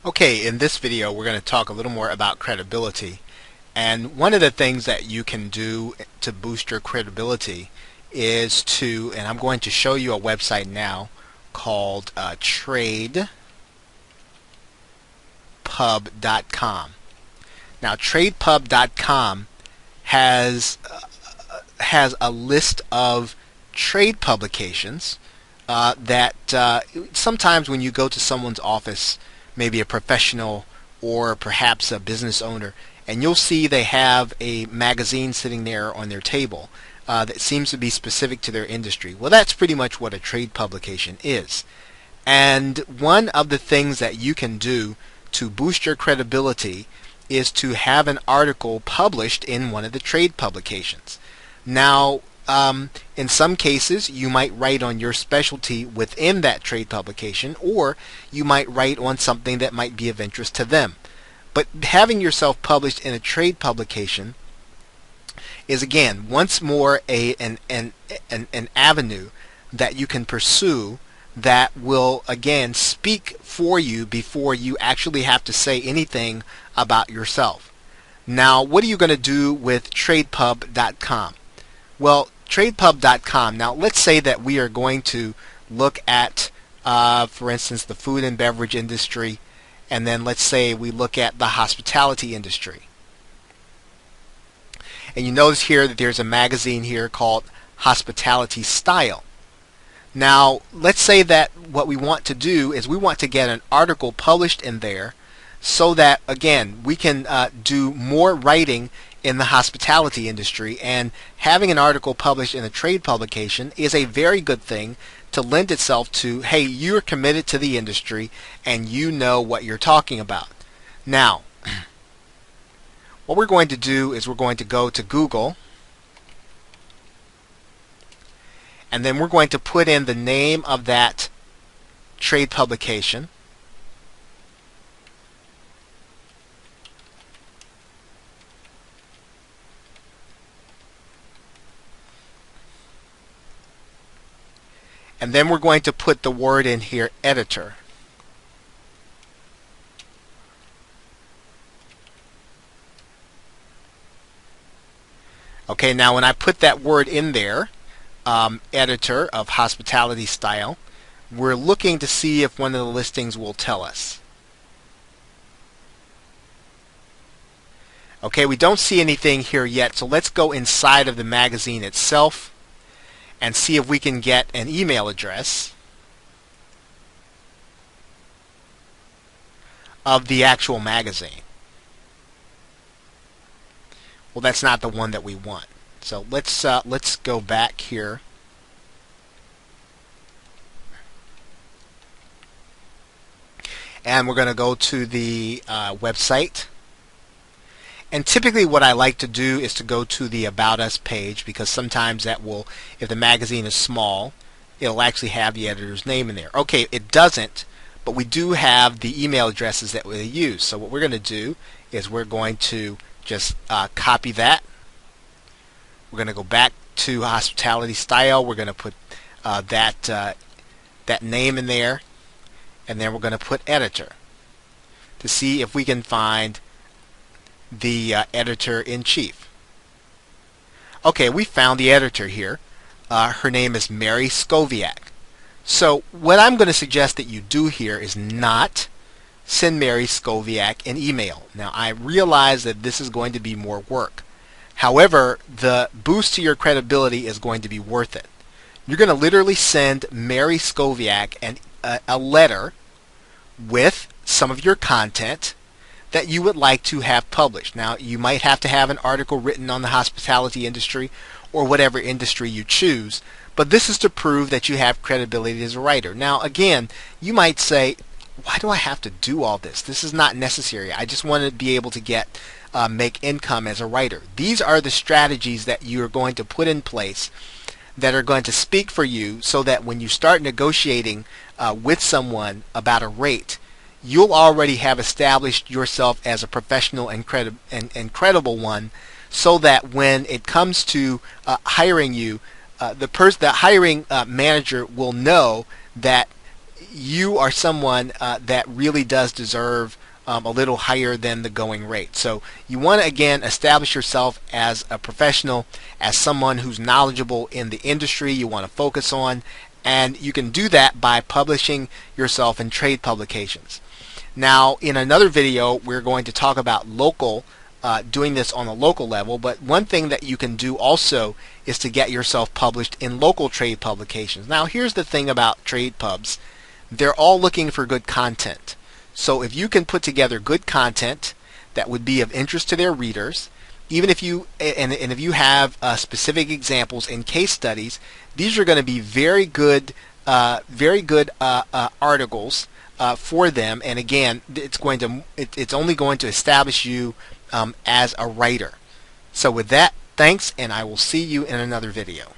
Okay, in this video we're going to talk a little more about credibility. And one of the things that you can do to boost your credibility is and I'm going to show you a website now called tradepub.com. Now tradepub.com has a list of trade publications that sometimes when you go to someone's office, maybe a professional or perhaps a business owner, and you'll see they have a magazine sitting there on their table that seems to be specific to their industry. Well, that's pretty much what a trade publication is. And one of the things that you can do to boost your credibility is to have an article published in one of the trade publications. Now, in some cases, you might write on your specialty within that trade publication, or you might write on something that might be of interest to them. But having yourself published in a trade publication is, again, once more an avenue that you can pursue that will, again, speak for you before you actually have to say anything about yourself. Now, what are you going to do with tradepub.com? Well, tradepub.com, now let's say that we are going to look at, for instance, the food and beverage industry, and then let's say we look at the hospitality industry. And you notice here that there's a magazine here called Hospitality Style. Now, let's say that what we want to do is we want to get an article published in there so that, again, we can do more writing in the hospitality industry, and having an article published in a trade publication is a very good thing to lend itself to, hey, you're committed to the industry and you know what you're talking about. Now, what we're going to do is we're going to go to Google, and then we're going to put in the name of that trade publication. And then we're going to put the word in here, editor. Okay, now when I put that word in there, editor of hospitality style, we're looking to see if one of the listings will tell us. Okay, we don't see anything here yet, so let's go inside of the magazine itself and see if we can get an email address of the actual magazine. Well, that's not the one that we want. So let's go back here. And we're going to go to the website. And typically what I like to do is to go to the About Us page, because sometimes that will, if the magazine is small, it'll actually have the editor's name in there. Okay, it doesn't, but we do have the email addresses that we use. So what we're going to do is we're going to just copy that. We're going to go back to Hospitality Style. We're going to put that name in there, and then we're going to put editor to see if we can find the editor-in-chief. Okay, we found the editor here. Her name is Mary Skoviak. So what I'm going to suggest that you do here is not send Mary Skoviak an email. Now, I realize that this is going to be more work. However, the boost to your credibility is going to be worth it. You're going to literally send Mary Skoviak a letter with some of your content that you would like to have published. Now, you might have to have an article written on the hospitality industry or whatever industry you choose, but this is to prove that you have credibility as a writer. Now, again, you might say, why do I have to do all this? This is not necessary. I just want to be able to make income as a writer. These are the strategies that you're going to put in place that are going to speak for you, so that when you start negotiating with someone about a rate, you'll already have established yourself as a professional and credible one, so that when it comes to hiring you, the hiring manager will know that you are someone that really does deserve a little higher than the going rate. So you want to again establish yourself as a professional, as someone who's knowledgeable in the industry you want to focus on, and you can do that by publishing yourself in trade publications. Now, in another video, we're going to talk about doing this on a local level, but one thing that you can do also is to get yourself published in local trade publications. Now, here's the thing about trade pubs. They're all looking for good content. So if you can put together good content that would be of interest to their readers, even if you if you have specific examples and case studies, these are going to be very good articles for them. And again, it's only going to establish you as a writer. So with that, thanks, and I will see you in another video.